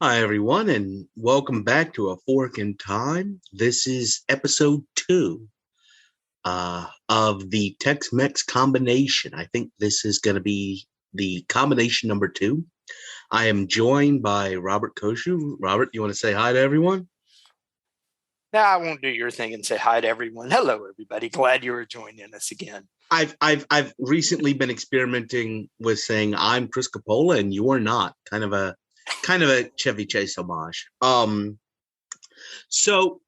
Hi, everyone, and welcome back to A Fork in Time. This is episode two of the Tex-Mex combination. I think this is going to be the combination number two. I am joined by Robert Koshu. Robert, you want to say hi to everyone? Now, I won't do your thing and say hi to everyone. Hello, everybody. Glad you were joining us again. I've recently been experimenting with saying I'm Chris Coppola and you are not. Kind of a Chevy Chase homage. So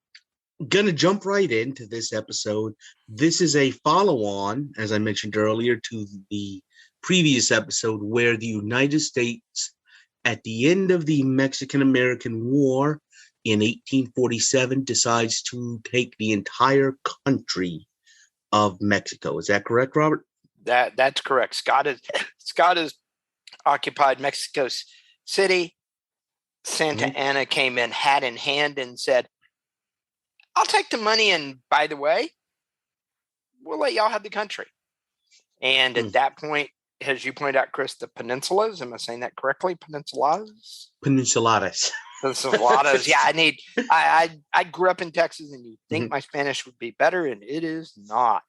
gonna jump right into this episode. This is a follow-on, as I mentioned earlier, to the previous episode where the United States, at the end of the Mexican-American War in 1847, decides to take the entire country of Mexico. Is that correct, Robert? That's correct. Scott has occupied Mexico City. Santa Anna came in hat in hand and said, I'll take the money, and by the way, we'll let y'all have the country. And at that point, as you pointed out, Chris, the peninsulas, am I saying that correctly? Peninsuladas? Peninsuladas. Peninsuladas. Yeah, I grew up in Texas, and you'd think my Spanish would be better, and it is not.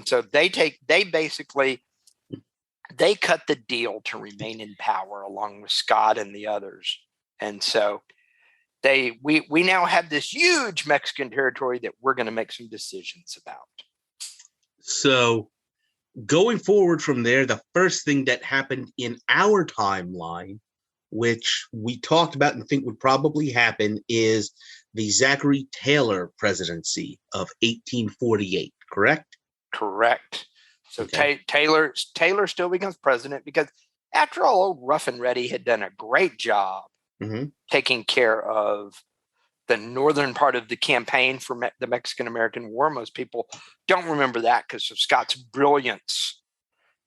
So they cut the deal to remain in power along with Scott and the others. And so we now have this huge Mexican territory that we're going to make some decisions about. So going forward from there, the first thing that happened in our timeline, which we talked about and think would probably happen, is the Zachary Taylor presidency of 1848, correct? Correct. So okay. Taylor still becomes president because, after all, old Rough and Ready had done a great job taking care of the northern part of the campaign for the Mexican-American War. Most people don't remember that because of Scott's brilliance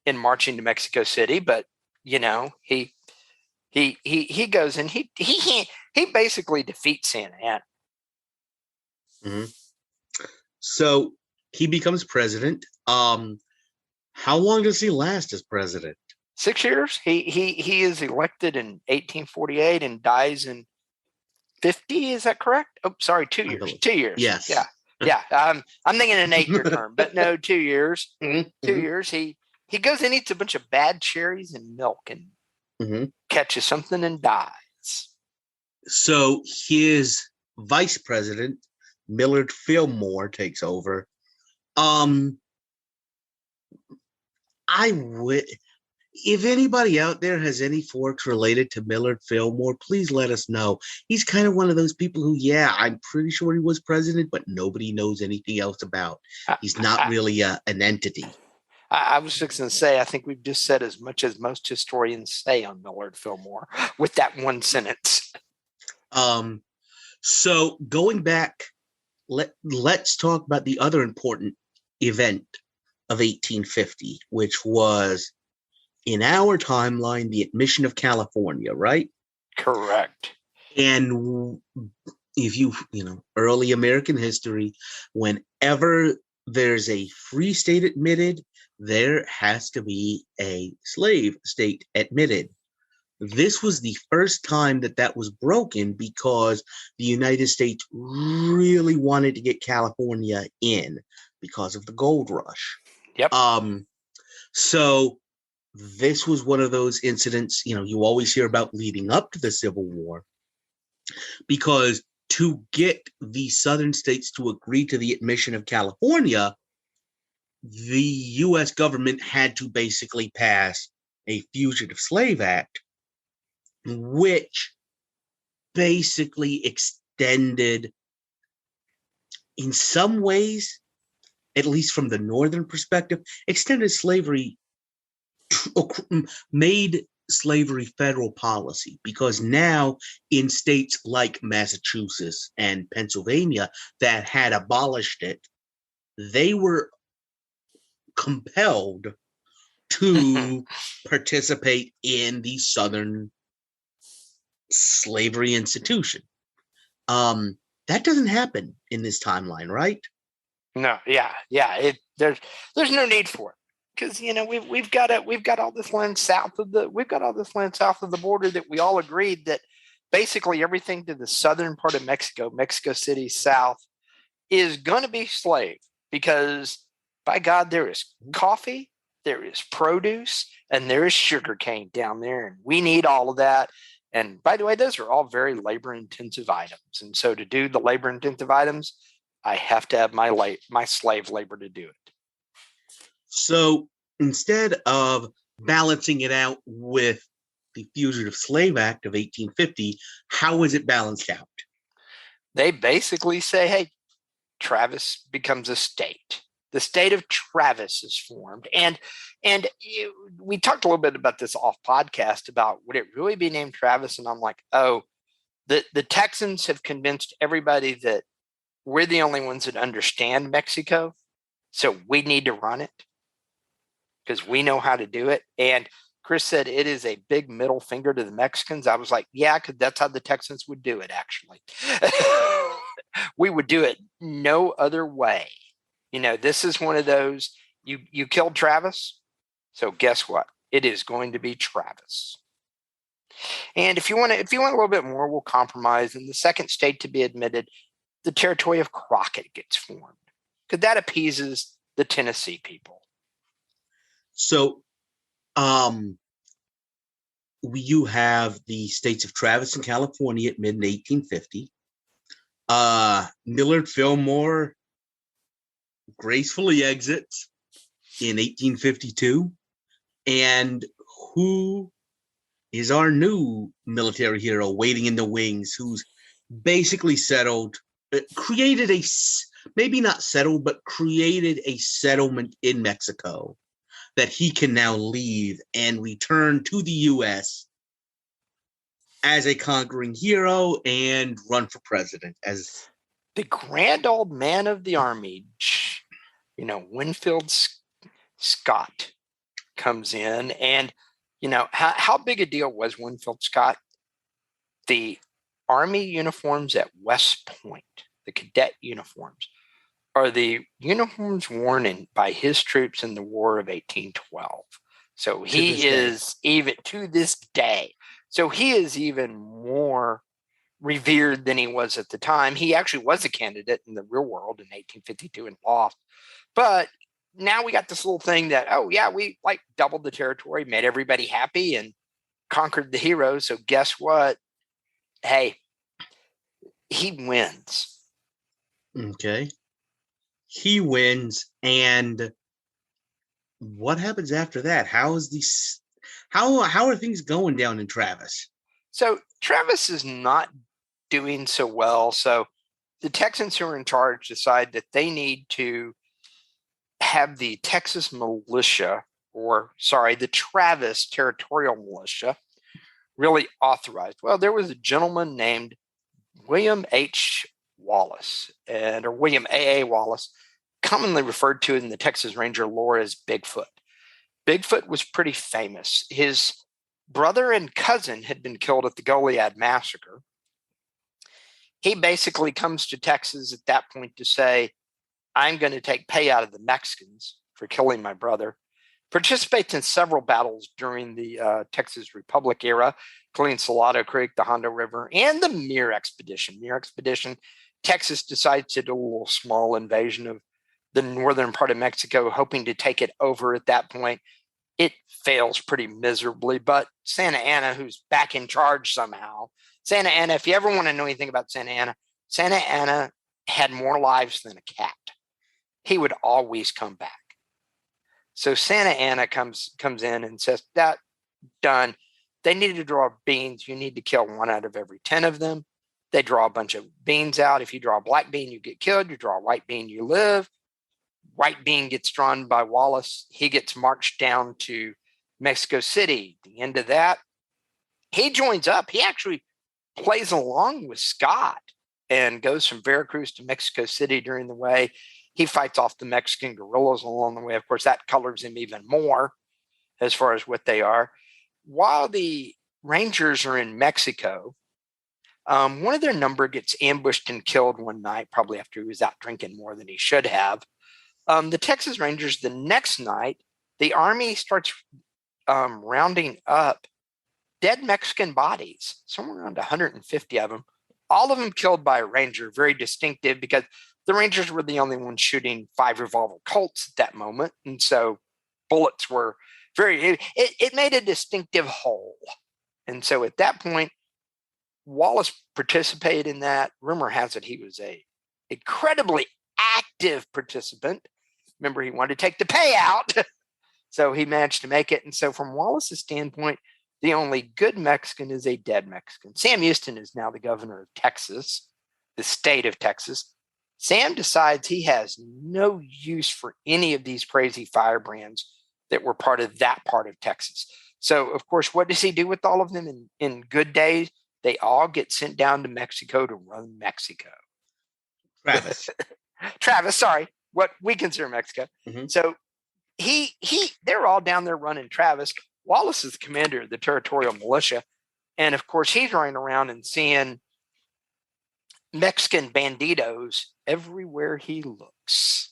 in marching to Mexico City, but he goes and he basically defeats Santa Anna. So he becomes president. How long does he last as president? 6 years. He is elected in 1848 and dies in 50. Is that correct? Oh, sorry, 2 years. 2 years. Yes. Yeah. I'm thinking an 8-year term, but no, 2 years. 2 years. He goes and eats a bunch of bad cherries and milk and catches something and dies. So his vice president, Millard Fillmore, takes over. If anybody out there has any forks related to Millard Fillmore, please let us know. He's kind of one of those people who, I'm pretty sure he was president, but nobody knows anything else about. He's not really an entity. I was just going to say, I think we've just said as much as most historians say on Millard Fillmore with that one sentence. So going back, let's talk about the other important event of 1850, which was, in our timeline, the admission of California, right? Correct. And if early American history, whenever there's a free state admitted, there has to be a slave state admitted. This was the first time that was broken because the United States really wanted to get California in because of the gold rush. Yep. So this was one of those incidents, you always hear about leading up to the Civil War, because to get the southern states to agree to the admission of California, the U.S. government had to basically pass a Fugitive Slave Act, which basically extended, in some ways, at least from the northern perspective, extended slavery, made slavery federal policy, because now in states like Massachusetts and Pennsylvania that had abolished it, they were compelled to participate in the Southern slavery institution. That doesn't happen in this timeline, right? No, yeah. There's no need for it. Because we've got all this land south of the border that we all agreed that basically everything to the southern part of Mexico, Mexico City south, is going to be slave because, by God, there is coffee, there is produce, and there is sugarcane down there, and we need all of that. And by the way, those are all very labor-intensive items. And so to do the labor-intensive items, I have to have my slave labor to do it. So instead of balancing it out with the Fugitive Slave Act of 1850, how is it balanced out? They basically say, hey, Travis becomes a state. The state of Travis is formed. And we talked a little bit about this off podcast about would it really be named Travis? And I'm like, oh, the Texans have convinced everybody that we're the only ones that understand Mexico. So we need to run it because we know how to do it. And Chris said it is a big middle finger to the Mexicans. I was like, yeah, because that's how the Texans would do it, actually. We would do it no other way. This is one of those, you killed Travis, so guess what? It is going to be Travis. And if you want a little bit more, we'll compromise. And the second state to be admitted, the territory of Crockett gets formed, because that appeases the Tennessee people. So, you have the states of Travis and California at mid-1850. Millard Fillmore gracefully exits in 1852. And who is our new military hero waiting in the wings, who's basically created a settlement in Mexico that he can now leave and return to the U.S. as a conquering hero and run for president as the grand old man of the army. Winfield Scott comes in, and how big a deal was Winfield Scott? The Army uniforms at West Point, the cadet uniforms, are the uniforms worn by his troops in the War of 1812. So he is even to this day. So he is even more revered than he was at the time. He actually was a candidate in the real world in 1852 and lost. But now we got this little thing that, oh yeah, we doubled the territory, made everybody happy, and conquered the hero. So guess what? Hey, he wins. Okay. He wins, and what happens after that? How are things going down in Travis? So Travis is not doing so well. So the Texans who are in charge decide that they need to have the Texas militia, the Travis territorial militia, really authorized. Well, there was a gentleman named William H. Wallace, or William A. Wallace, commonly referred to in the Texas Ranger lore as Bigfoot. Bigfoot was pretty famous. His brother and cousin had been killed at the Goliad massacre. He basically comes to Texas at that point to say, I'm going to take pay out of the Mexicans for killing my brother. Participates in several battles during the Texas Republic era, including Salado Creek, the Hondo River, and the Muir Expedition. Texas decides to do a little small invasion of the northern part of Mexico, hoping to take it over at that point. It fails pretty miserably, but Santa Anna, who's back in charge somehow, Santa Anna, if you ever want to know anything about Santa Anna had more lives than a cat. He would always come back. So Santa Anna comes in and says, that done. They needed to draw beans. You need to kill 1 out of every 10 of them. They draw a bunch of beans out. If you draw a black bean, you get killed. You draw a white bean, you live. White bean gets drawn by Wallace. He gets marched down to Mexico City. The end of that, he joins up. He actually plays along with Scott and goes from Veracruz to Mexico City during the way. He fights off the Mexican guerrillas along the way. Of course, that colors him even more as far as what they are. While the Rangers are in Mexico, one of their number gets ambushed and killed one night, probably after he was out drinking more than he should have. The Texas Rangers, the next night, the Army starts rounding up dead Mexican bodies, somewhere around 150 of them, all of them killed by a ranger, very distinctive because the Rangers were the only ones shooting 5 revolver Colts at that moment. And so bullets were it made a distinctive hole. And so at that point, Wallace participated in that. Rumor has it he was a incredibly active participant. Remember, he wanted to take the payout. So he managed to make it. And so from Wallace's standpoint, the only good Mexican is a dead Mexican. Sam Houston is now the governor of Texas, the state of Texas. Sam decides he has no use for any of these crazy firebrands that were part of that part of Texas. So, of course, what does he do with all of them in good days? They all get sent down to Mexico to run Mexico. Travis, sorry, what we consider Mexico. Mm-hmm. So they're all down there running Travis. Wallace is the commander of the territorial militia. And of course, he's running around and seeing Mexican banditos everywhere he looks.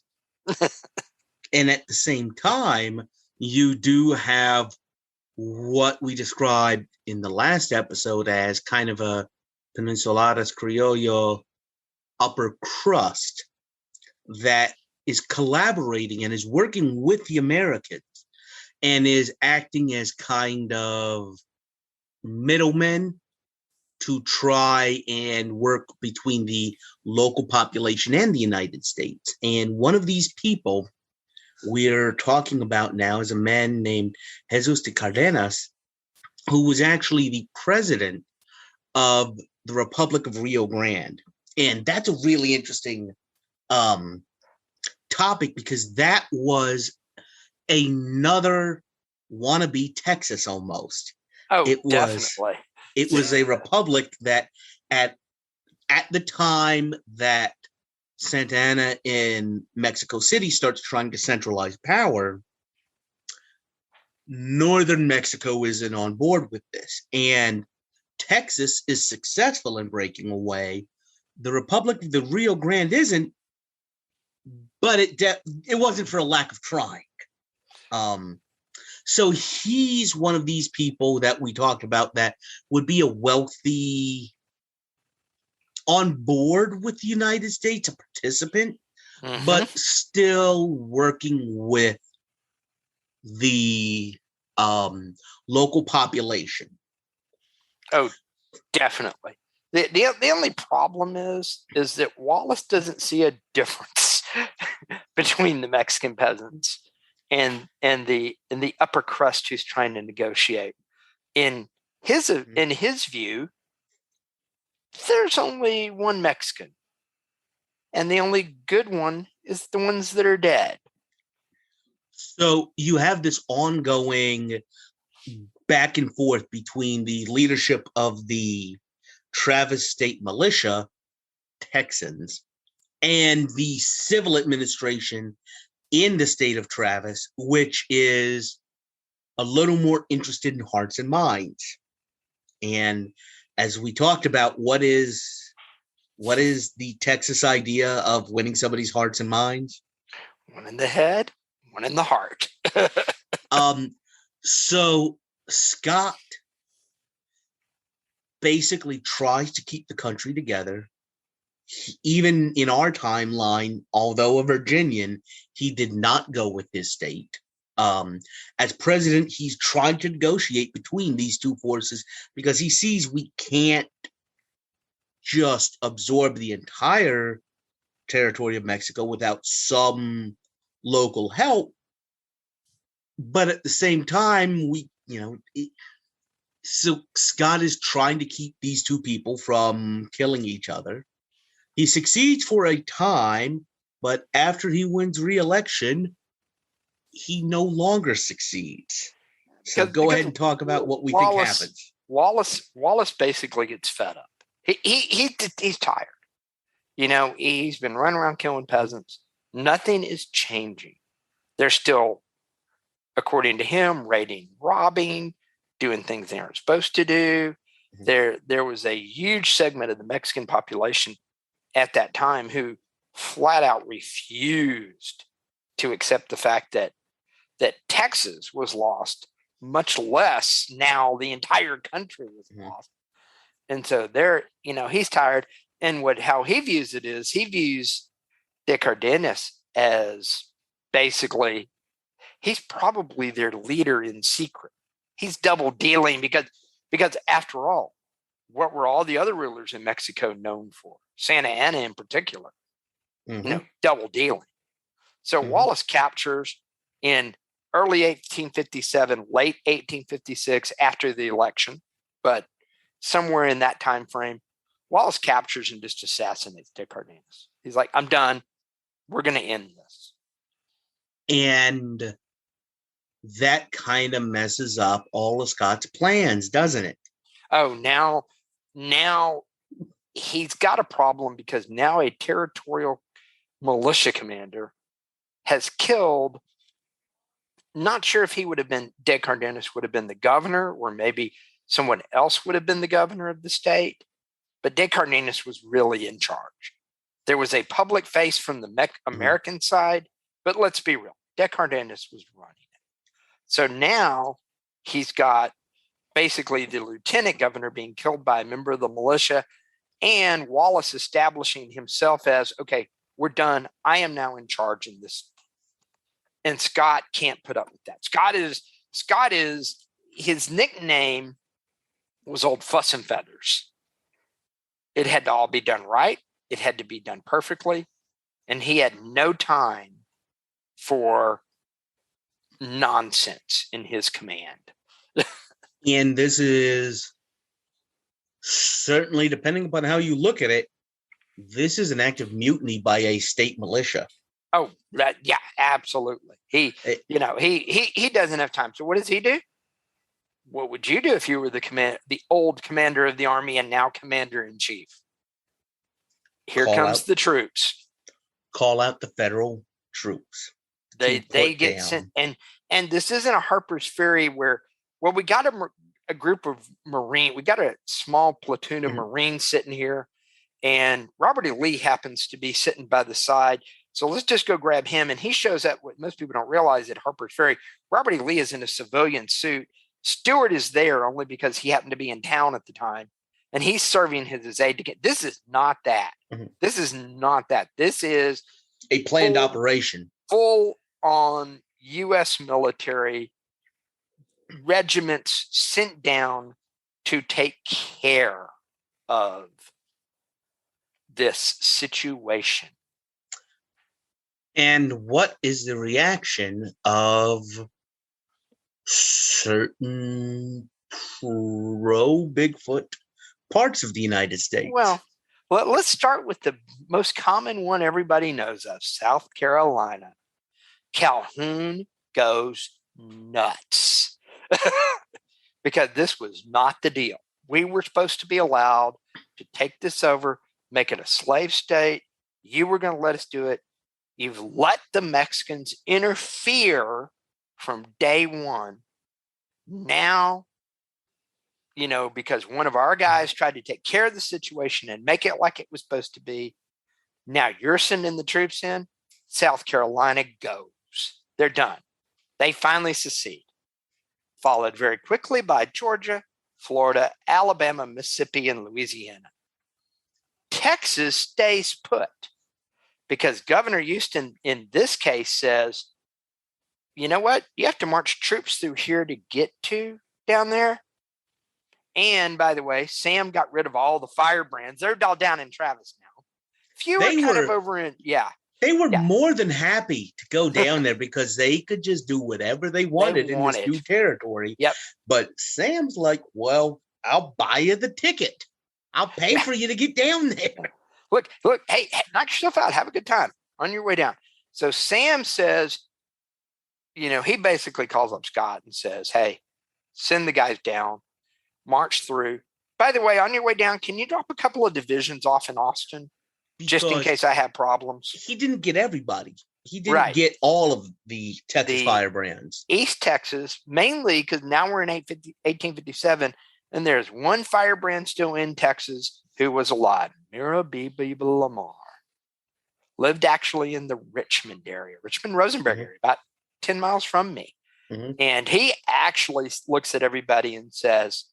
And at the same time, you do have what we described in the last episode as kind of a Peninsulares Criollo upper crust that is collaborating and is working with the Americans and is acting as kind of middlemen to try and work between the local population and the United States. And one of these people we're talking about now is a man named Jesus de Cardenas, who was actually the president of the Republic of Rio Grande. And that's a really interesting topic because that was another wannabe Texas almost. Oh, definitely. It was a republic that at the time that Santa Anna in Mexico City starts trying to centralize power, northern Mexico isn't on board with this. And Texas is successful in breaking away. The Republic of the Rio Grande isn't, but it wasn't for a lack of trying. So he's one of these people that we talked about that would be a wealthy, on board with the United States, a participant, mm-hmm. but still working with the local population. Oh, definitely. The only problem is that Wallace doesn't see a difference between the Mexican peasants and the upper crust who's trying to negotiate. In his view, there's only one Mexican, and the only good one is the ones that are dead. So you have this ongoing back and forth between the leadership of the Travis State Militia, Texans, and the civil administration in the state of Travis, which is a little more interested in hearts and minds. And as we talked about, what is the Texas idea of winning somebody's hearts and minds? One in the head, one in the heart. So Scott basically tries to keep the country together. Even in our timeline, although a Virginian, he did not go with his state. As president, he's trying to negotiate between these two forces because he sees we can't just absorb the entire territory of Mexico without some local help. But at the same time, so Scott is trying to keep these two people from killing each other. He succeeds for a time, but after he wins re-election, he no longer succeeds. So go ahead and talk about what we think happens. Wallace basically gets fed up. He's tired. He's been running around killing peasants. Nothing is changing. They're still, according to him, raiding, robbing, doing things they aren't supposed to do. Mm-hmm. There was a huge segment of the Mexican population at that time who flat out refused to accept the fact that Texas was lost much less now the entire country was lost. And so he's tired. And how he views it is he views De Cardenas as basically, he's probably their leader in secret. He's double dealing because after all, what were all the other rulers in Mexico known for? Santa Anna in particular, double dealing. So Wallace captures in early 1857, late 1856, after the election, but somewhere in that time frame, Wallace captures and just assassinates De Cardenas. He's like, I'm done. We're going to end this. And that kind of messes up all of Scott's plans, doesn't it? Oh, now he's got a problem because now a territorial militia commander has killed. Not sure if he would have been, De Cardenas would have been the governor, or maybe someone else would have been the governor of the state. But De Cardenas was really in charge. There was a public face from the American side, but let's be real, De Cardenas was running it. So now he's got basically the lieutenant governor being killed by a member of the militia, and Wallace establishing himself as, okay, we're done. I am now in charge in this. And Scott can't put up with that. Scott is his nickname was Old Fuss and Feathers. It had to all be done right. It had to be done perfectly. And he had no time for nonsense in his command. And this is certainly, depending upon how you look at it, this is an act of mutiny by a state militia. Oh, right. Yeah, absolutely. He doesn't have time. So what does he do? What would you do if you were the old commander of the army and now commander in chief? Here comes the troops. Call out the federal troops. They get sent, and this isn't a Harper's Ferry where we got a group of Marine. We got a small platoon of Marines sitting here, and Robert E. Lee happens to be sitting by the side. So let's just go grab him. And he shows up. What most people don't realize at Harper's Ferry, Robert E. Lee is in a civilian suit. Stewart is there only because he happened to be in town at the time. And he's serving his aide to get. This is not that. This is not that. This is a planned operation. Full on U.S. military regiments sent down to take care of this situation. And what is the reaction of certain pro-Bigfoot parts of the United States? Well, let's start with the most common one everybody knows of, South Carolina. Calhoun goes nuts because this was not the deal. We were supposed to be allowed to take this over, make it a slave state. You were going to let us do it. You've let the Mexicans interfere from day one. Now, because one of our guys tried to take care of the situation and make it like it was supposed to be. Now you're sending the troops in. South Carolina goes. They're done. They finally secede. Followed very quickly by Georgia, Florida, Alabama, Mississippi, and Louisiana. Texas stays put because Governor Houston, in this case, says, you know what? You have to march troops through here to get to down there. And by the way, Sam got rid of all the firebrands. They're all down in Travis now. Few are kind of over in, They were more than happy to go down there because they could just do whatever they wanted in this new territory. Yep. But Sam's like, well, I'll buy you the ticket. I'll pay for you to get down there. Look, hey, knock yourself out. Have a good time on your way down. So Sam says, he basically calls up Scott and says, hey, send the guys down, march through. By the way, on your way down, can you drop a couple of divisions off in Austin? Just in case I have problems. He didn't get everybody. He didn't get all of the Texas firebrands. East Texas, mainly because now we're in 1857, and there's one firebrand still in Texas who was alive. Mira B. Lamar. Lived actually in the Richmond area, Richmond-Rosenberg area, about 10 miles from me. Mhm. And he actually looks at everybody and says,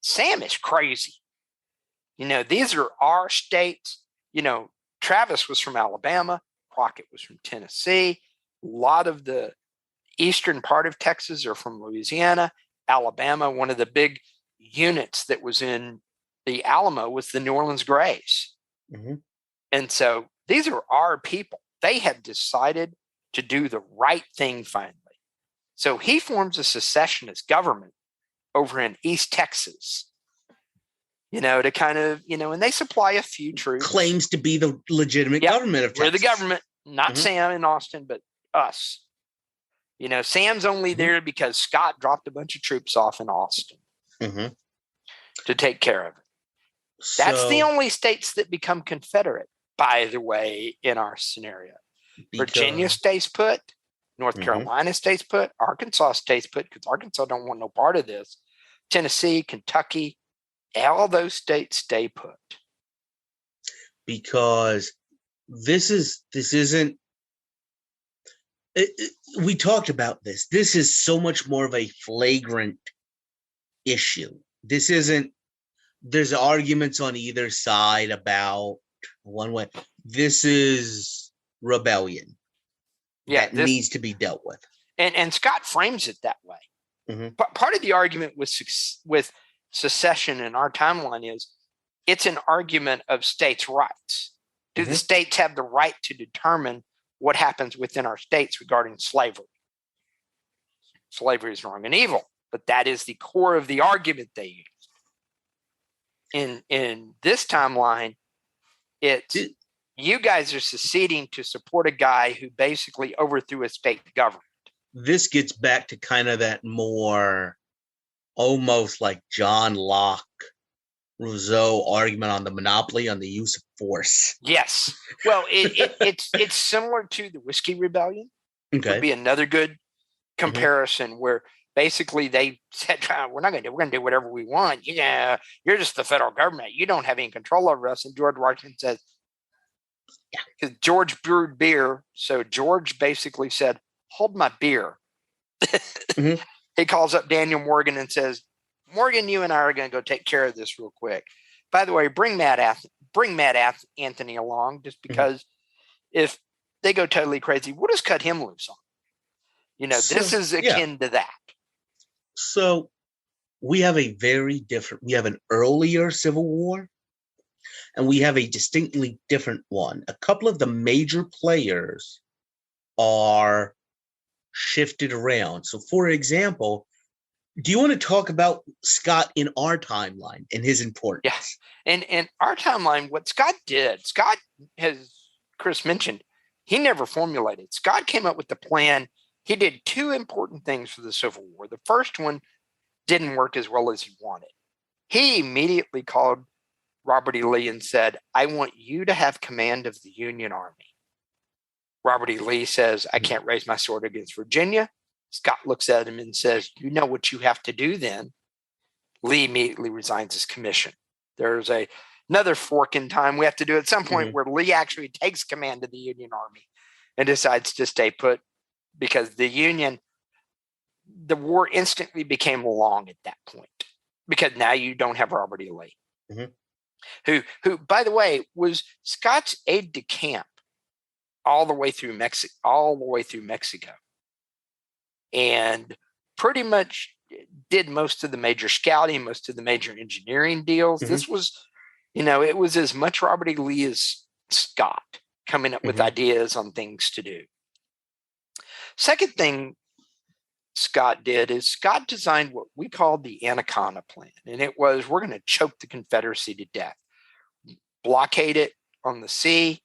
Sam is crazy. These are our states. Travis was from Alabama. Crockett was from Tennessee. A lot of the eastern part of Texas are from Louisiana. Alabama, one of the big units that was in the Alamo was the New Orleans Grays. Mhm. And so these are our people. They have decided to do the right thing finally. So he forms a secessionist government over in East Texas, to kind of, and they supply a few troops. Claims to be the legitimate government of Texas. We're the government, not Sam in Austin, but us. Sam's only there because Scott dropped a bunch of troops off in Austin to take care of it. That's the only states that become Confederate, by the way, in our scenario. Virginia stays put, North Carolina stays put, Arkansas stays put because Arkansas don't want no part of this. Tennessee, Kentucky, all those states stay put. Because this isn't. We talked about this. This is so much more of a flagrant issue. This isn't. There's arguments on either side about one way. This is rebellion that needs to be dealt with. And Scott frames it that way. But part of the argument with secession in our timeline is it's an argument of states' rights. Do the states have the right to determine what happens within our states regarding slavery? Slavery is wrong and evil, but that is the core of the argument they use. In this timeline, it's you guys are seceding to support a guy who basically overthrew a state government. This gets back to kind of that more almost like John Locke, Rousseau argument on the monopoly on the use of force. Yes. Well, it's similar to the Whiskey Rebellion. Okay. Would be another good comparison where basically they said, we're going to do whatever we want. You're just the federal government. You don't have any control over us. And George Washington says, because George brewed beer. So George basically said, hold my beer. He calls up Daniel Morgan and says, Morgan, you and I are going to go take care of this real quick. By the way, bring Matt Anthony along just because if they go totally crazy, we'll just cut him loose on. This is akin to that. So we have we have an earlier Civil War and we have a distinctly different one. A couple of the major players are shifted around. So for example, do you want to talk about Scott in our timeline and his importance? Yes. And our timeline, what Scott did, Scott has, Chris mentioned, he never formulated. Scott came up with the plan. He did two important things for the Civil War. The first one didn't work as well as he wanted. He immediately called Robert E. Lee and said, I want you to have command of the Union Army. Robert E. Lee says, I can't raise my sword against Virginia. Scott looks at him and says, you know what you have to do then. Lee immediately resigns his commission. There's another fork in time we have to do at some point where Lee actually takes command of the Union Army and decides to stay put because the war instantly became long at that point because now you don't have Robert E. Lee, who, by the way, was Scott's aide de camp all the way through Mexico. And pretty much did most of the major scouting, most of the major engineering deals. This was, it was as much Robert E. Lee as Scott coming up with ideas on things to do. Second thing Scott did is Scott designed what we called the Anaconda Plan. And it was, we're going to choke the Confederacy to death, blockade it on the sea,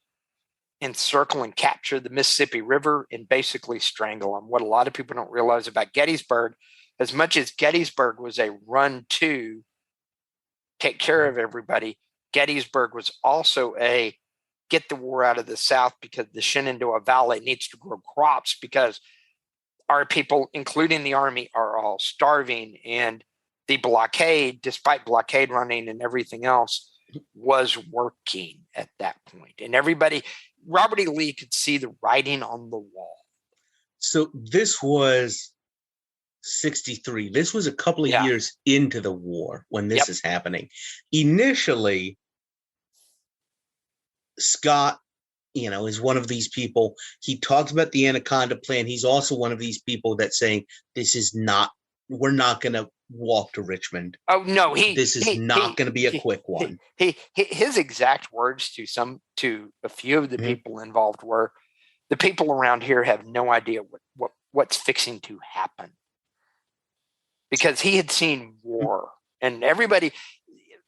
encircle and capture the Mississippi River, and basically strangle them. What a lot of people don't realize about Gettysburg, as much as Gettysburg was a run to take care of everybody, Gettysburg was also a get the war out of the South because the Shenandoah Valley needs to grow crops because our people, including the Army, are all starving. And the blockade, despite blockade running and everything else, was working at that point. And Robert E. Lee could see the writing on the wall. So this was 63. This was a couple of Yeah. years into the war when this Yep. is happening. Initially, Scott, is one of these people. He talks about the Anaconda plan. He's also one of these people that's saying we're not going to walk to Richmond. Oh no, this is not going to be a quick one. His exact words to a few of the people involved were, "The people around here have no idea what's fixing to happen," because he had seen war, and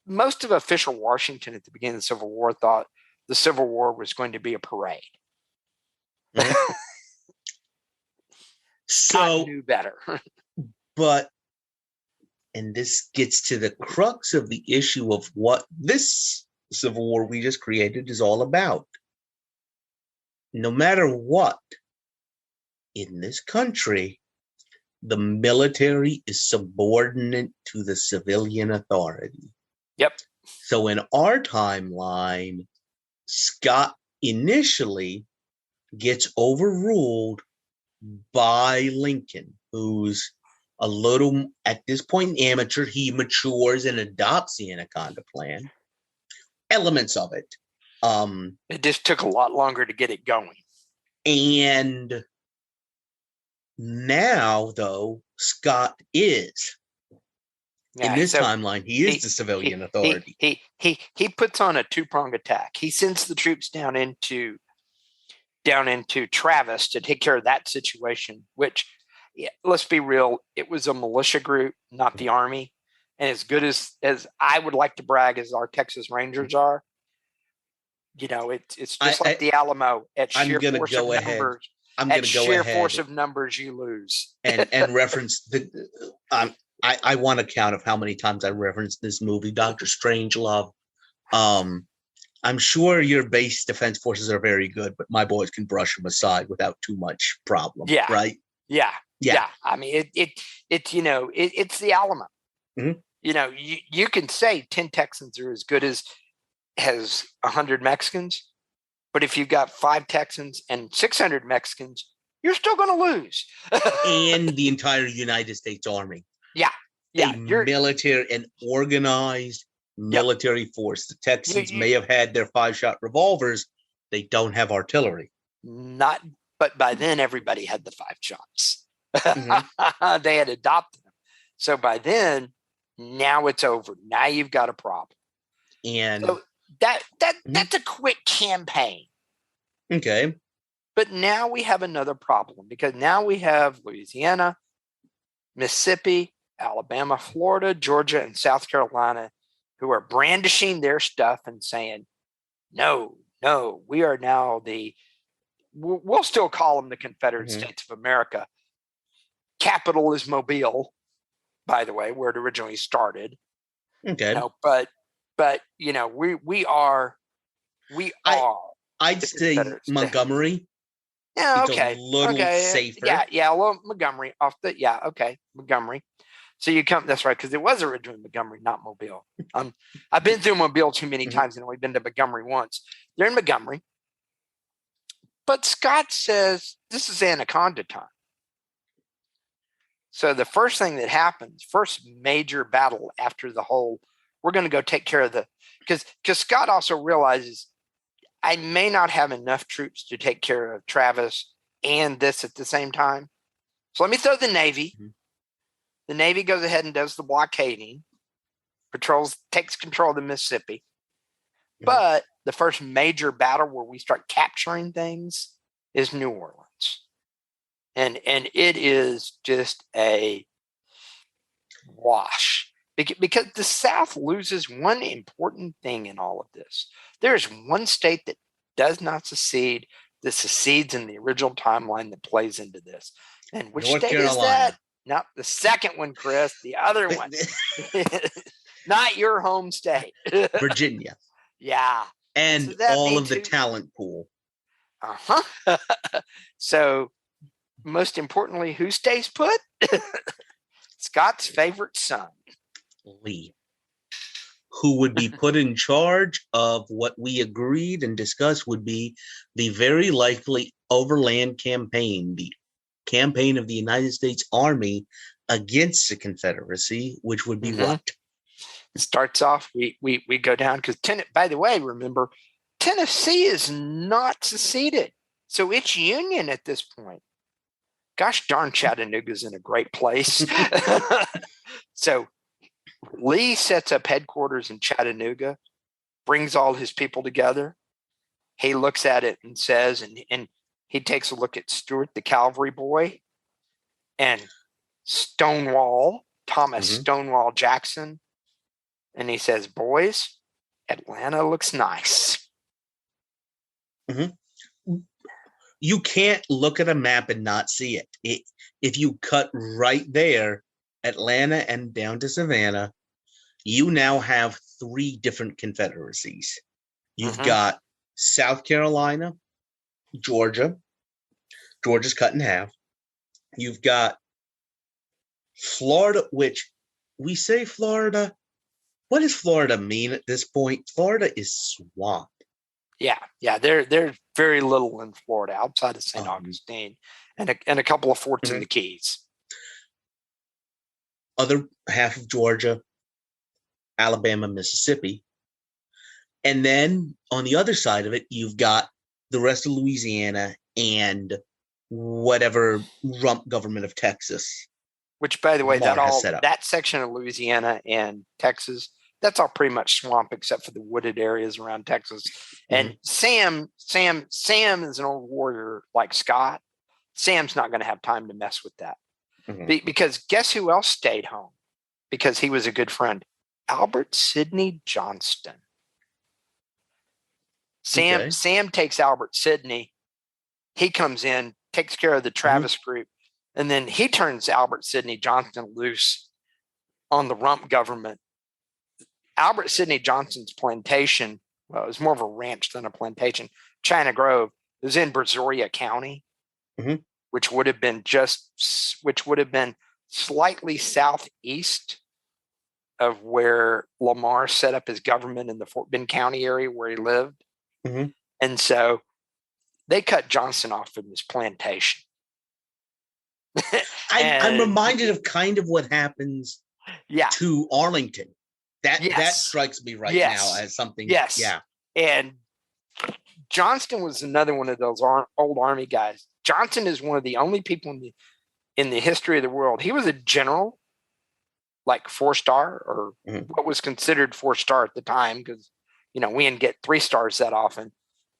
most of official Washington at the beginning of the Civil War thought the Civil War was going to be a parade. Scott knew better. And this gets to the crux of the issue of what this Civil War we just created is all about. No matter what, in this country, the military is subordinate to the civilian authority. Yep. So in our timeline, Scott initially gets overruled by Lincoln, who's a little, at this point, amateur. He matures and adopts the Anaconda plan. Elements of it. It just took a lot longer to get it going. And now, though, Scott is. In this timeline, he is the civilian authority. He puts on a two-pronged attack. He sends the troops down into Travis to take care of that situation, which, let's be real, it was a militia group, not the army. And as good as I would like to brag as our Texas Rangers are, it's just like the Alamo. At sheer force of numbers, force of numbers, you lose. and reference I want a count of how many times I referenced this movie, Dr. Strangelove. I'm sure your base defense forces are very good, but my boys can brush them aside without too much problem. Yeah. Right. Yeah. I mean, it's the Alamo. Mm-hmm. You can say 10 Texans are as good as 100 Mexicans, but if you've got 5 Texans and 600 Mexicans, you're still going to lose. And the entire United States Army. Yeah. An organized military force. The Texans may have had their 5-shot revolvers. They don't have artillery. But by then everybody had the 5 shots. Mm-hmm. They had adopted them. So by then, now it's over. Now you've got a problem. And so that's a quick campaign. Okay. But now we have another problem, because now we have Louisiana, Mississippi, Alabama, Florida, Georgia, and South Carolina who are brandishing their stuff and saying, no, we are now we'll still call them the Confederate States of America. Capital is Mobile, by the way, where it originally started. Okay. But we are. I'd say Montgomery. Yeah, it's a little safer. Yeah, well, Montgomery Montgomery. So that's right, because it was originally Montgomery, not Mobile. I've been through Mobile too many times, and we've been to Montgomery once. They're in Montgomery. But Scott says this is Anaconda time. So the first thing that happens, first major battle after the whole, we're going to go take care of because Scott also realizes I may not have enough troops to take care of Travis and this at the same time. So let me throw the Navy. Mm-hmm. The Navy goes ahead and does the blockading, takes control of the Mississippi. Mm-hmm. But the first major battle where we start capturing things is New Orleans. And it is just a wash. Because the South loses one important thing in all of this. There is one state that does not secede, that secedes in the original timeline that plays into this. And which North state Carolina. Is that? Not the second one, Chris, the other one. Not your home state. Virginia. Yeah. And all of the talent pool. Uh-huh. So, most importantly, who stays put? Scott's favorite son. Lee, who would be put in charge of what we agreed and discussed would be the very likely overland campaign, the campaign of the United States Army against the Confederacy, which would be what? It starts off, we go down because, by the way, remember, Tennessee is not seceded. So it's Union at this point. Gosh darn, Chattanooga's in a great place. So Lee sets up headquarters in Chattanooga, brings all his people together. He looks at it and says, and he takes a look at Stuart, the cavalry boy, and Thomas Stonewall Jackson. And he says, boys, Atlanta looks nice. You can't look at a map and not see it. If you cut right there, Atlanta and down to Savannah, you now have 3 different confederacies. You've got South Carolina, Georgia. Georgia's cut in half. You've got Florida, which we say Florida. What does Florida mean at this point? Florida is swamp. Yeah. There's very little in Florida outside of St. Augustine and a couple of forts in the Keys. Other half of Georgia, Alabama, Mississippi. And then on the other side of it, you've got the rest of Louisiana and whatever rump government of Texas. Which, by the way, that section of Louisiana and Texas, that's all pretty much swamp except for the wooded areas around Texas. And Sam is an old warrior like Scott. Sam's not going to have time to mess with that. Because guess who else stayed home? Because he was a good friend. Albert Sidney Johnston. Sam takes Albert Sidney. He comes in, takes care of the Travis group, and then he turns Albert Sidney Johnston loose on the rump government. Albert Sidney Johnston's plantation, well, it was more of a ranch than a plantation, China Grove, it was in Brazoria County, which would have been slightly southeast of where Lamar set up his government in the Fort Bend County area where he lived. And so they cut Johnston off from his plantation. I'm reminded of kind of what happens to Arlington. That strikes me right now as something. Yeah. And Johnston was another one of those old Army guys. Johnston is one of the only people in the history of the world. He was a general, like 4-star, or what was considered 4-star at the time, because we didn't get 3 stars that often.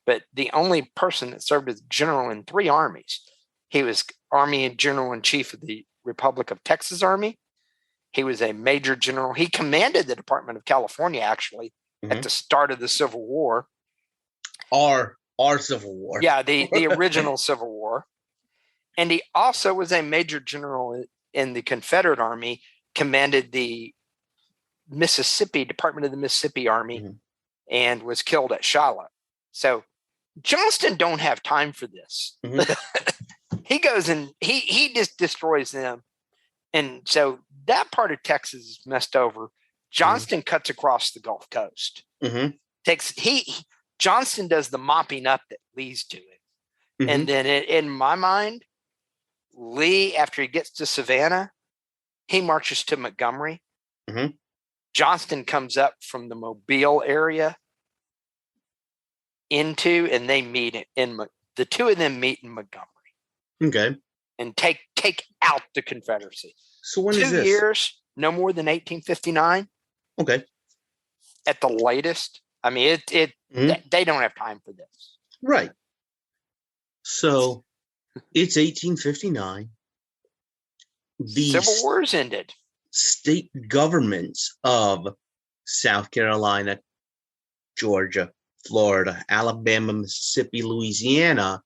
But the only person that served as general in 3 armies. He was Army General-in-Chief of the Republic of Texas Army. He was a major general. He commanded the Department of California, actually, at the start of the Civil War. Our Civil War. Yeah, the original Civil War. And he also was a major general in the Confederate Army, commanded the Department of the Mississippi Army, and was killed at Shiloh. So Johnston don't have time for this. He goes and he just destroys them. And so that part of Texas is messed over. Johnston cuts across the Gulf Coast. Johnston does the mopping up that Lee's doing. And then in my mind, Lee, after he gets to Savannah, he marches to Montgomery. Johnston comes up from the Mobile area and they meet the 2 of them meet in Montgomery. Okay. And take out the Confederacy. So when 2 is this? years, no more than 1859. Okay. At the latest. I mean, they don't have time for this. Right. So it's 1859. The Civil War's ended. State governments of South Carolina, Georgia, Florida, Alabama, Mississippi, Louisiana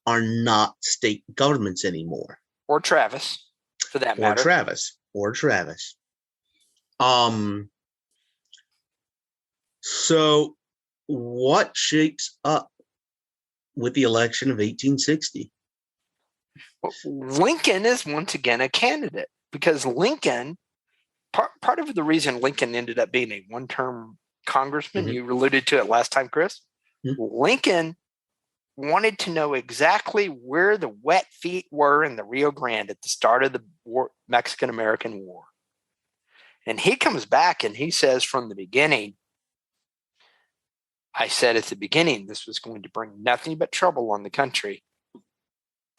are not state governments anymore. Or Travis, for that matter. Or Travis. So what shapes up with the election of 1860? Well, Lincoln is once again a candidate, because Lincoln, part of the reason Lincoln ended up being a one-term congressman, you alluded to it last time, Chris, Lincoln wanted to know exactly where the wet feet were in the Rio Grande at the start of the Mexican-American War. And he comes back and he says from the beginning, I said at the beginning, this was going to bring nothing but trouble on the country.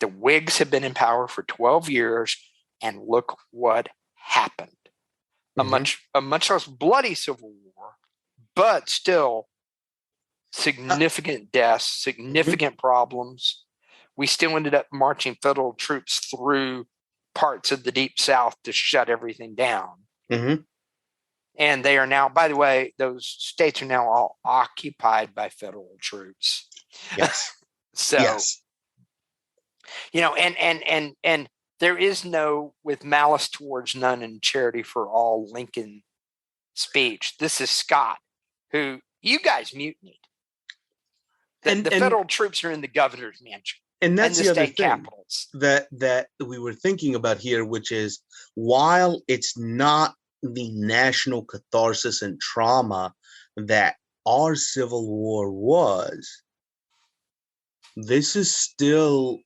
The Whigs have been in power for 12 years, and look what happened. Mm-hmm. A much less bloody civil war, but still significant deaths, significant problems. We still ended up marching federal troops through parts of the Deep South to shut everything down. Mm-hmm. And they are now, by the way, those states are now all occupied by federal troops. Yes. So, yes. And there is no with malice towards none and charity for all Lincoln speech. This is Scott, who you guys mutinied. The federal troops are in the governor's mansion and that's the the other state thing capitals that we were thinking about here, which is while it's not the national catharsis and trauma that our Civil War was, this is still,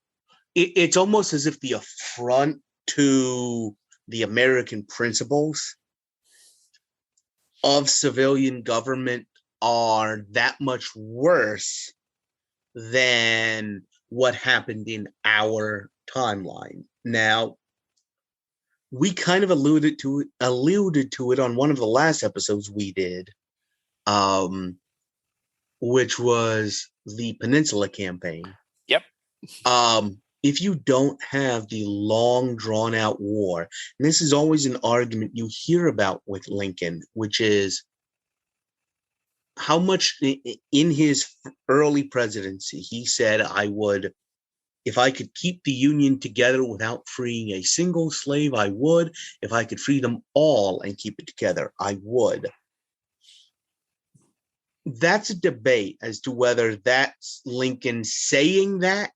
it's almost as if the affront to the American principles of civilian government are that much worse than what happened in our timeline. Now, we kind of alluded to it on one of the last episodes we did, which was the Peninsula Campaign. Yep. If you don't have the long drawn out war, and this is always an argument you hear about with Lincoln, which is how much in his early presidency, he said, if I could keep the Union together without freeing a single slave, I would. If I could free them all and keep it together, I would. That's a debate as to whether that's Lincoln saying that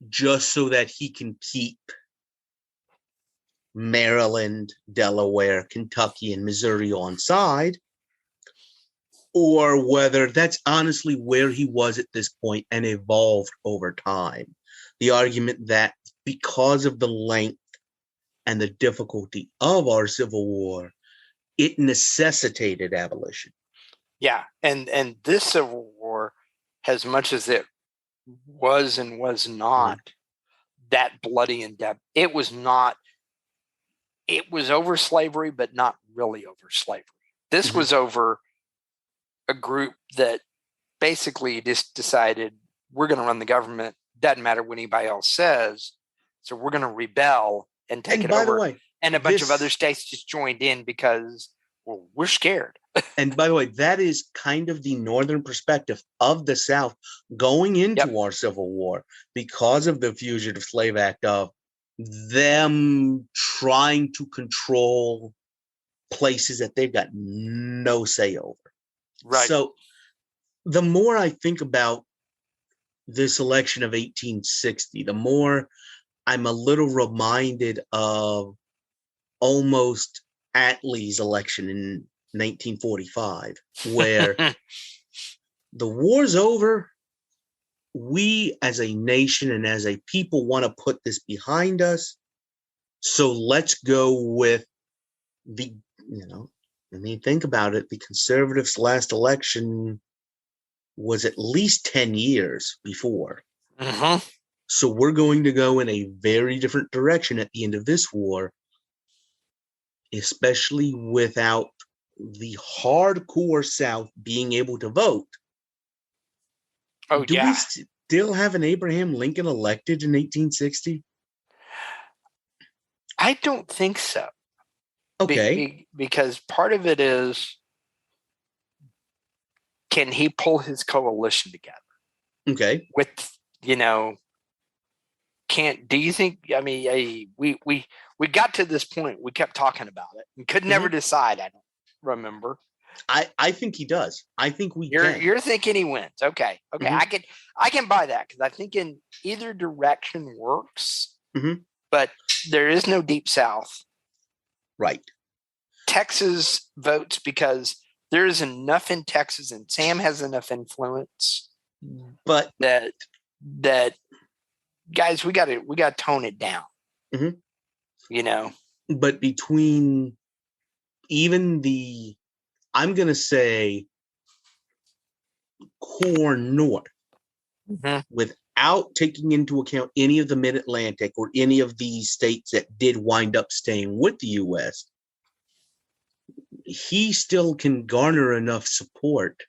just so that he can keep Maryland, Delaware, Kentucky, and Missouri on side, or whether that's honestly where he was at this point and evolved over time. The argument that because of the length and the difficulty of our Civil War, it necessitated abolition. Yeah, and this Civil War, as much as it was and was not that bloody in depth, it was not. It was over slavery, but not really over slavery. This was over a group that basically just decided we're going to run the government. Doesn't matter what anybody else says. So we're going to rebel and take it over. By the way, and a bunch of other states just joined in because, well, we're scared. And by the way, that is kind of the northern perspective of the South going into our Civil War because of the Fugitive Slave Act, of them trying to control places that they've got no say over. Right. So the more I think about this election of 1860, the more I'm a little reminded of almost Attlee's election in 1945, where the war's over. We as a nation and as a people want to put this behind us. So let's go with I mean, think about it. The Conservatives' last election was at least 10 years before. So we're going to go in a very different direction at the end of this war, especially without the hardcore South being able to vote. Do we still have an Abraham Lincoln elected in 1860? I don't think so. Okay. Because part of it is, can he pull his coalition together? Okay. With, do you think, I mean, we got to this point, we kept talking about it and could never decide. I don't remember. I think he does. I think you're thinking he wins. Okay. I can buy that because I think in either direction works, but there is no Deep South. Right. Texas votes because there is enough in Texas and Sam has enough influence But that guys, we got to tone it down. Mhm. You know, but between even the, I'm going to say, core north, without taking into account any of the mid-Atlantic or any of these states that did wind up staying with the U.S., he still can garner enough support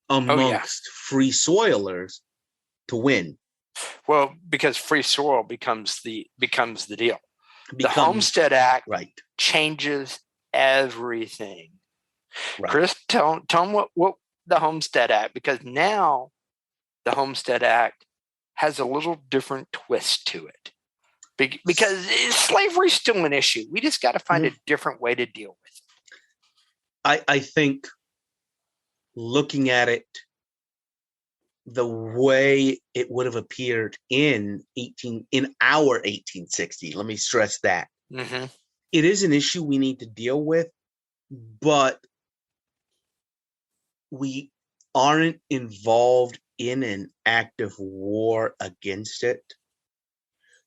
amongst free soilers to win. Well, because free soil becomes the deal. The Homestead Act changes everything. Right. Chris, tell them what the Homestead Act, because now the Homestead Act has a little different twist to it. Because slavery is still an issue. We just got to find a different way to deal with it. I think looking at it the way it would have appeared in our 1860, let me stress that. It is an issue we need to deal with, but we aren't involved in an active war against it.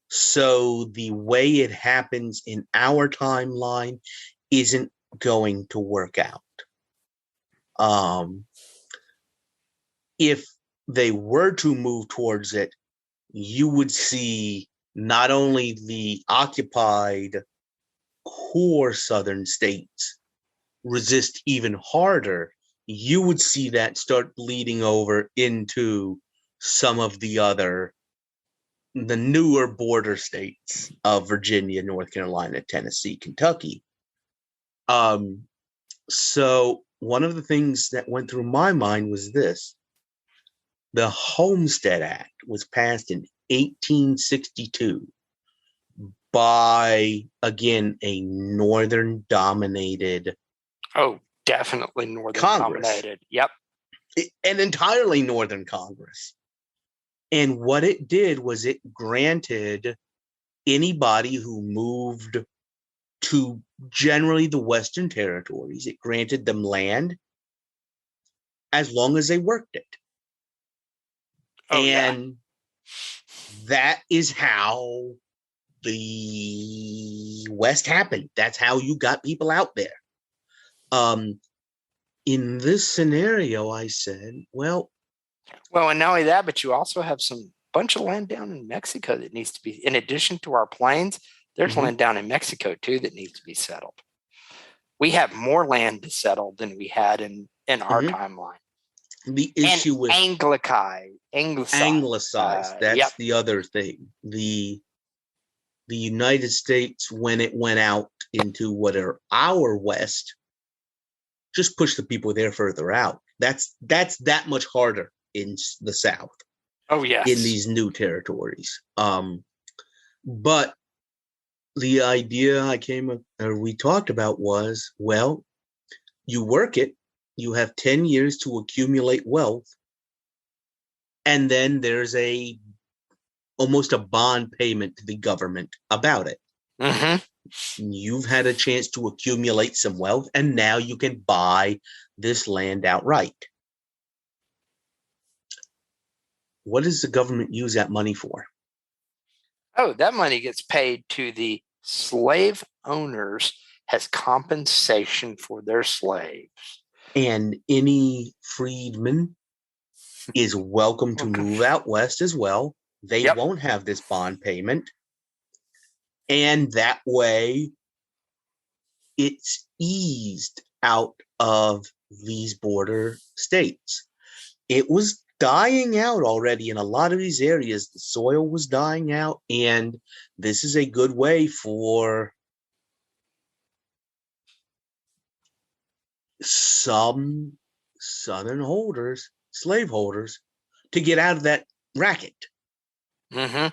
So the way it happens in our timeline isn't going to work out. If they were to move towards it, you would see not only the occupied core southern states resist even harder, you would see that start bleeding over into some of the newer border states of Virginia, North Carolina, Tennessee, Kentucky. So one of the things that went through my mind was this. The Homestead Act was passed in 1862 by, again, a Northern-dominated definitely Northern Congress. Dominated. Yep. An entirely Northern Congress. And what it did was it granted anybody who moved to generally the Western territories, it granted them land as long as they worked it. That is how the West happened. That's how you got people out there. In this scenario, I said, well, and not only that, but you also have some bunch of land down in Mexico that needs to be, in addition to our plains, there's land down in Mexico too that needs to be settled. We have more land to settle than we had in our timeline. The issue with anglicized. That's the other thing. The United States, when it went out into what are our West, just pushed the people there further out. That's that much harder in the South. Oh, yes. In these new territories. But the idea we talked about was, well, you work it, you have 10 years to accumulate wealth, and then there's almost a bond payment to the government about it. You've had a chance to accumulate some wealth, and now you can buy this land outright. What does the government use that money for? That money gets paid to the slave owners as compensation for their slaves. And any freedman is welcome to move out west as well. They won't have this bond payment. And that way, it's eased out of these border states. It was dying out already in a lot of these areas. The soil was dying out, and this is a good way for some Southern slaveholders, to get out of that racket, to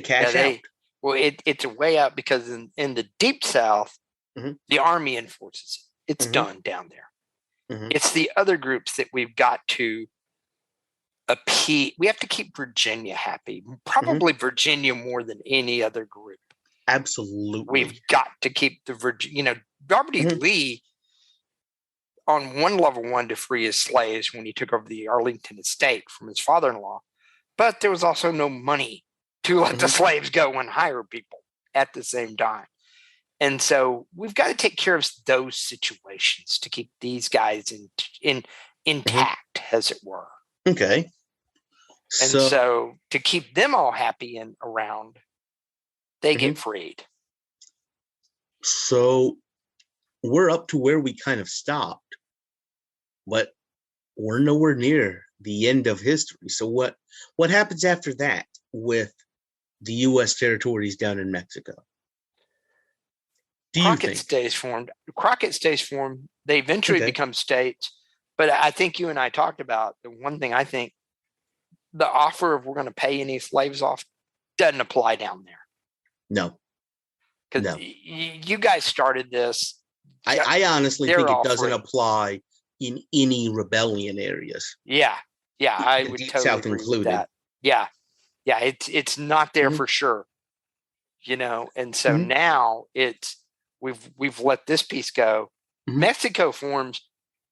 cash out. Well, it's a way out because in the deep South, the Army enforces it. It's done down there. It's the other groups that we've got to appease. We have to keep Virginia happy, probably Virginia more than any other group. Absolutely. We've got to keep the Virginia, Robert E. Lee, on one level wanted to free his slaves when he took over the Arlington estate from his father-in-law, but there was also no money to let the slaves go and hire people at the same time. And so we've got to take care of those situations to keep these guys intact, as it were. Okay. And so to keep them all happy and around, they get freed. So we're up to where we kind of stopped, but we're nowhere near the end of history. So what happens after that with the U.S. territories down in Mexico? Crockett stays formed. They eventually become states. But I think you and I talked about the one thing I think the offer of we're going to pay any slaves off doesn't apply down there. No. Because you guys started this. I honestly think it doesn't apply in any rebellion areas. Yeah. Yeah, I would Deep totally South agree included. with that. Yeah. Yeah, it's not there for sure. And so now we've let this piece go. Mexico forms,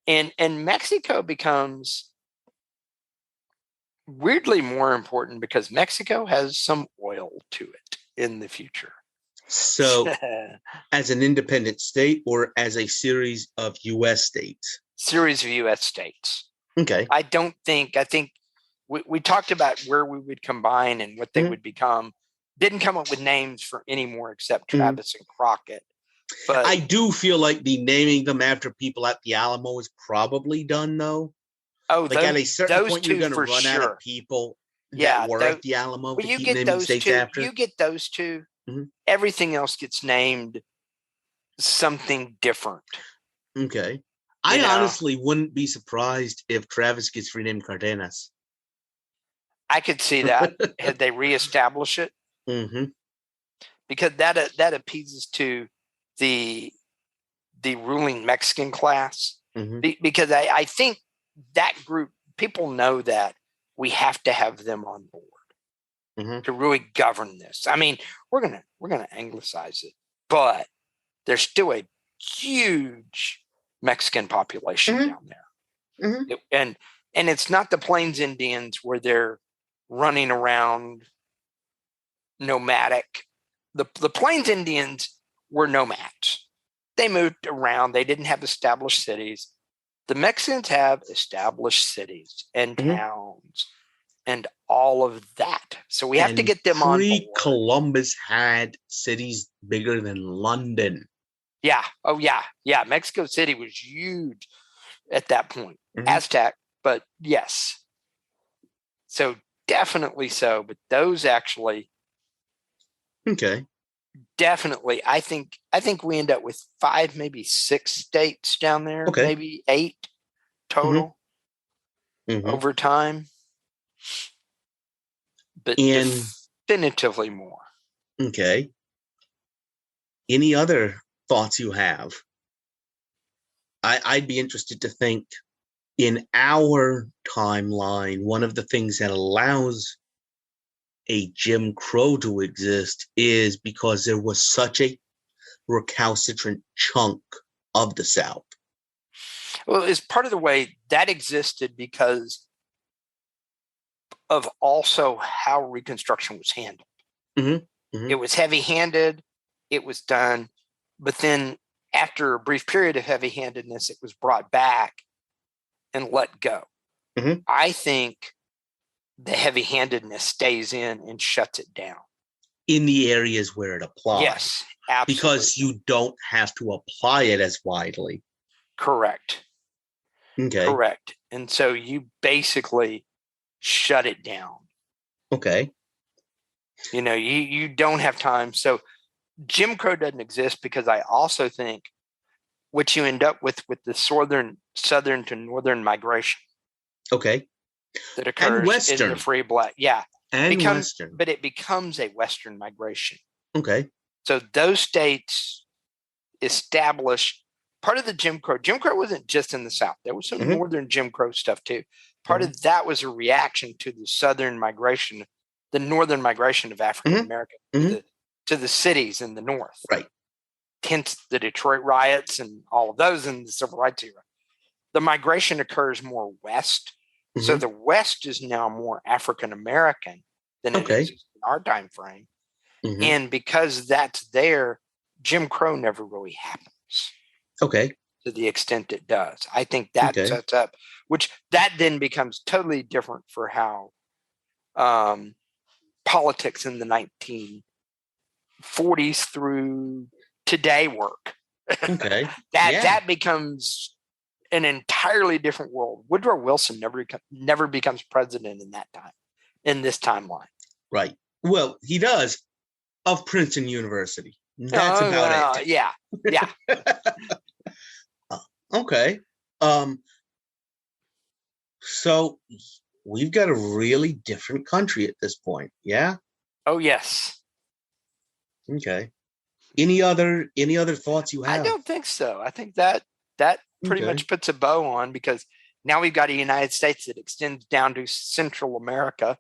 and Mexico becomes weirdly more important because Mexico has some oil to it in the future. So as an independent state or as a series of U.S. states? Series of U.S. states. Okay. I think we talked about where we would combine and what they would become. Didn't come up with names for any more except Travis and Crockett. But I do feel like the naming them after people at the Alamo is probably done, though. Oh, like at a certain point, you're going to run out of people that were at the Alamo to keep naming states after. You get those two. Everything else gets named something different. Okay. I honestly wouldn't be surprised if Travis gets renamed Cardenas. I could see that. Had they reestablish it. Because that appeases to the ruling Mexican class. Because I think that group, people know that we have to have them on board to really govern this. I mean, we're gonna anglicize it, but there's still a huge Mexican population down there. And it's not the Plains Indians where they're running around nomadic. The Plains Indians were nomads. They moved around. They didn't have established cities. The Mexicans have established cities and towns and all of that. So we have to get them on board. Columbus had cities bigger than London. Yeah. Oh, yeah. Yeah. Mexico City was huge at that point. Aztec, but yes. So definitely so. But those actually. Okay. Definitely. I think we end up with 5, maybe 6 states down there, maybe 8 total over time. But definitively more. Okay. Any other thoughts you have? I'd be interested to think in our timeline, one of the things that allows a Jim Crow to exist is because there was such a recalcitrant chunk of the South. Well, it's part of the way that existed because of also how Reconstruction was handled. It was heavy-handed. It was done. But then after a brief period of heavy-handedness, it was brought back and let go. I think the heavy-handedness stays in and shuts it down. In the areas where it applies. Yes, absolutely. Because you don't have to apply it as widely. Correct. Okay. Correct. And so you basically shut it down. Okay. You don't have time. So Jim Crow doesn't exist because I also think what you end up with the southern to northern migration. Okay. That occurs in the free black. Yeah. And Western. But it becomes a Western migration. Okay. So those states establish part of the Jim Crow. Jim Crow wasn't just in the South. There was some northern Jim Crow stuff too. Part of that was a reaction to the southern migration, the northern migration of African Americans to the cities in the North. Right. Hence the Detroit riots and all of those in the Civil Rights era. the migration occurs more west. So Mhm. the West is now more African American than it Okay. is in our time frame. Mhm. And because that's there, Jim Crow never really happens Okay. to the extent it does. I think that Okay. sets up, which that then becomes totally different for how politics in the 1940s through today work. Okay. Yeah. That becomes an entirely different world. Woodrow Wilson never becomes president in this timeline. Right. Well, he does of Princeton University. That's about it. Yeah. Okay. Um. So we've got a really different country at this point. Yeah. Oh yes. Okay. Any other thoughts you I have? don't think so. I think that pretty Okay. much puts a bow on, because now we've got a United States that extends down to Central America.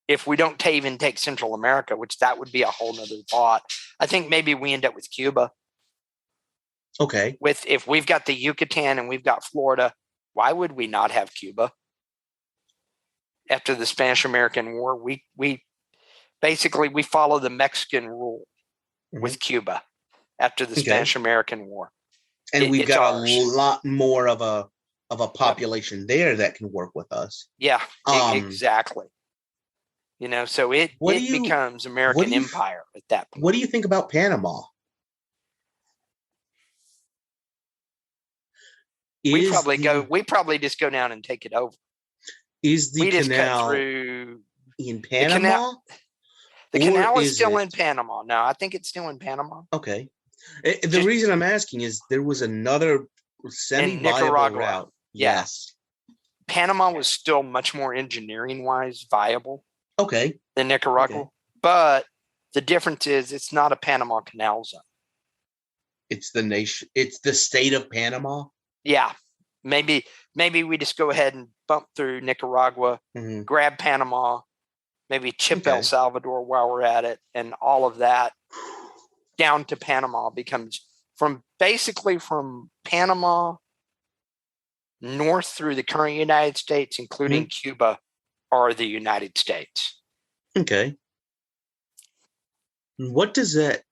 If we don't even take Central America, which that would be a whole nother thought, I think maybe we end up with Cuba. Okay. If we've got the Yucatan and we've got Florida, why would we not have Cuba? After the Spanish American War, we basically we follow the Mexican rule with Cuba after the Okay. Spanish American War. And we've It's got ours. a lot more of a population there that can work with us. Yeah, Um. exactly. So it becomes American empire at that point. What do you think about Panama? We probably just go down and take it over. Is the We just cut canal through in Panama? The canal is still in Panama. No, I think it's still in Panama. Okay. The reason I'm asking is there was another semi-viable route. Yeah. Yes. Panama was still much more engineering-wise viable. Okay. Than Nicaragua. Okay. But the difference is it's not a Panama Canal zone. It's the state of Panama. Yeah. Maybe we just go ahead and bump through Nicaragua, grab Panama, maybe chip El Salvador while we're at it, and all of that down to Panama becomes basically from Panama north through the current United States, including Cuba, are the United States. Okay. What does that...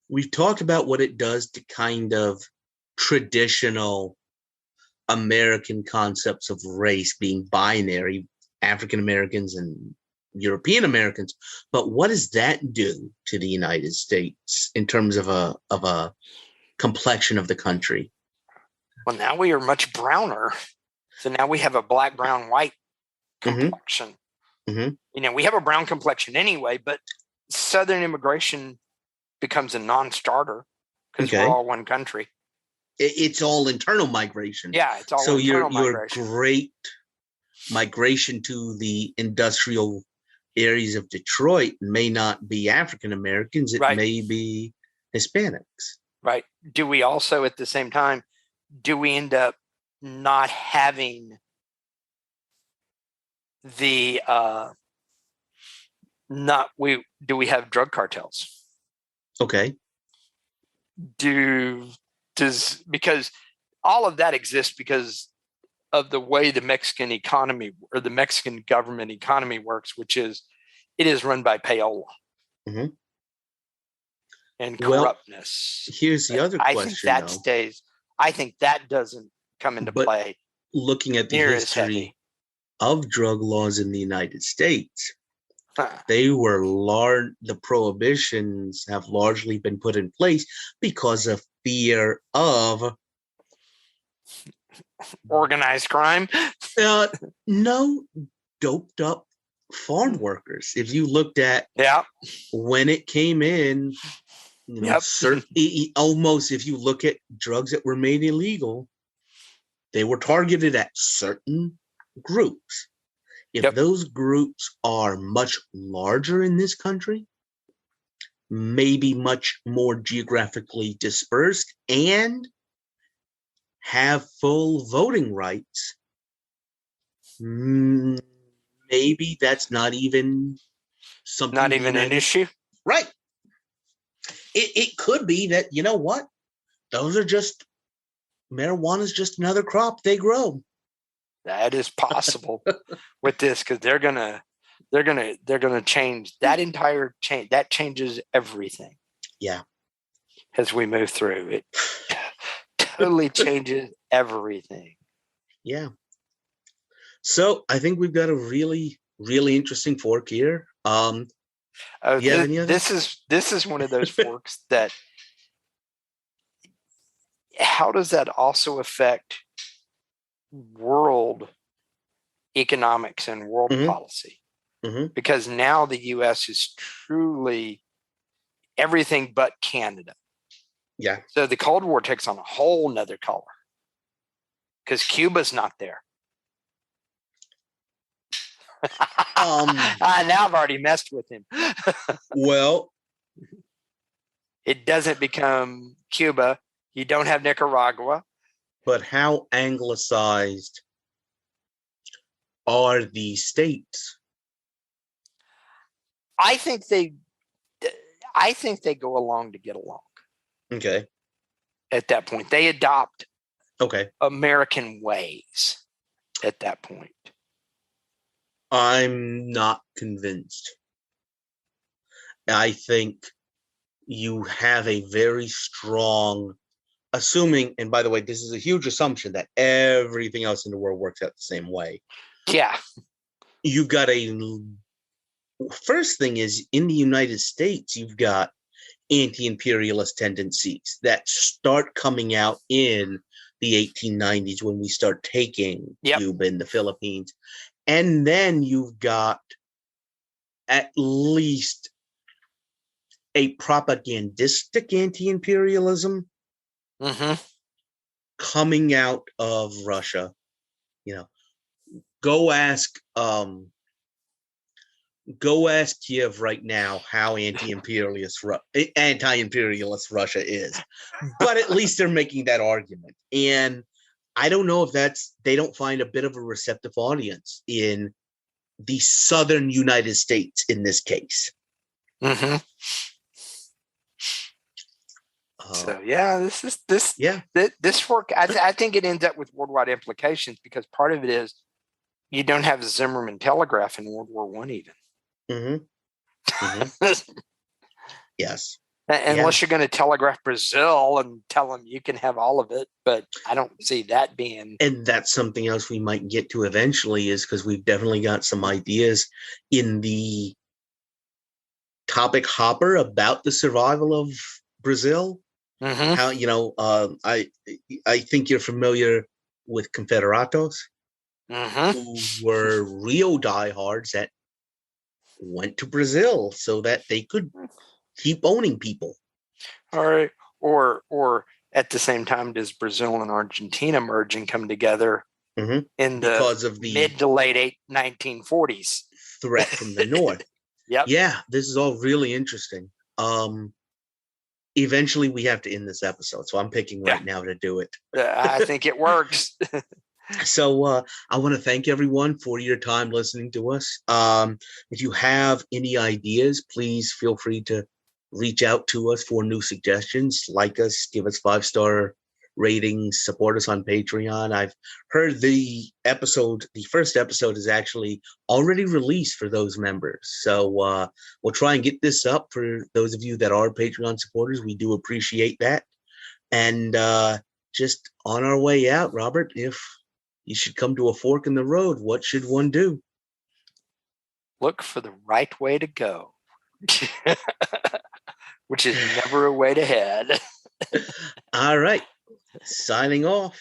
We've talked about what it does to kind of traditional American concepts of race being binary, African Americans and European Americans, but what does that do to the United States in terms of a complexion of the country? Well, now we are much browner, so now we have a black, brown, white complexion. We have a brown complexion anyway, but Southern immigration becomes a non-starter because we're all one country. It's all internal migration. Yeah, it's all internal migration. Your great migration to the industrial areas of Detroit may not be African Americans. It may be Hispanics. Right. Do we also, at the same time, do we end up not having the do we have drug cartels? Okay. Because all of that exists because of the way the Mexican economy or the Mexican government economy works, which is it is run by payola and corruptness. Here's the other question. I think that stays. I think that doesn't come into play. Looking at the history of drug laws in the United States, the prohibitions have largely been put in place because of fear of organized crime. No, doped up farm workers. If you looked at when it came in, almost if you look at drugs that were made illegal, they were targeted at certain groups. If those groups are much larger in this country, maybe much more geographically dispersed, and have full voting rights, maybe that's not even something. Not even an issue? Right. It could be that, you know what? Those are just marijuana is just another crop they grow. That is possible with this, because they're gonna change that entire change. That changes everything. Yeah. As we move through it, totally changes everything. Yeah. So I think we've got a really, really interesting fork here. Do you have any other? This is one of those forks that. How does that also affect world economics and world policy? Because now the U.S. is truly everything but Canada. Yeah. So the Cold War takes on a whole nother color because Cuba's not there. Now I've already messed with him. Well, it doesn't become Cuba. You don't have Nicaragua. But how anglicized are these states? I think they go along to get along. Okay. At that point, they adopt American ways. At that point, I'm not convinced. I think you have a very strong, assuming, and by the way, this is a huge assumption that everything else in the world works out the same way. Yeah. You've got first thing is, in the United States, you've got anti-imperialist tendencies that start coming out in the 1890s when we start taking Cuba and the Philippines. And then you've got at least a propagandistic anti-imperialism coming out of Russia. Go ask Kiev right now how anti-imperialist Russia is. But at least they're making that argument. And I don't know if they don't find a bit of a receptive audience in the southern United States in this case. So this work. I think it ends up with worldwide implications, because part of it is you don't have the Zimmerman telegraph in World War I even. Yes. Unless you're going to telegraph Brazil and tell them you can have all of it, but I don't see that being. And that's something else we might get to eventually, is because we've definitely got some ideas in the topic hopper about the survival of Brazil. How I think you're familiar with Confederados, who were real diehards that went to Brazil so that they could keep owning people. All right. Or at the same time, does Brazil and Argentina merge and come together because of the mid to late 1940s threat from the north? Yeah, this is all really interesting. Eventually we have to end this episode, so I'm picking right now to do it. I think it works. So I want to thank everyone for your time listening to us. If you have any ideas, please feel free to reach out to us for new suggestions. Like us, give us 5-star ratings, support us on Patreon. I've heard the first episode is actually already released for those members. So we'll try and get this up for those of you that are Patreon supporters. We do appreciate that. And just on our way out, Robert, if you should come to a fork in the road, what should one do? Look for the right way to go, which is never a way to head. All right. Signing off.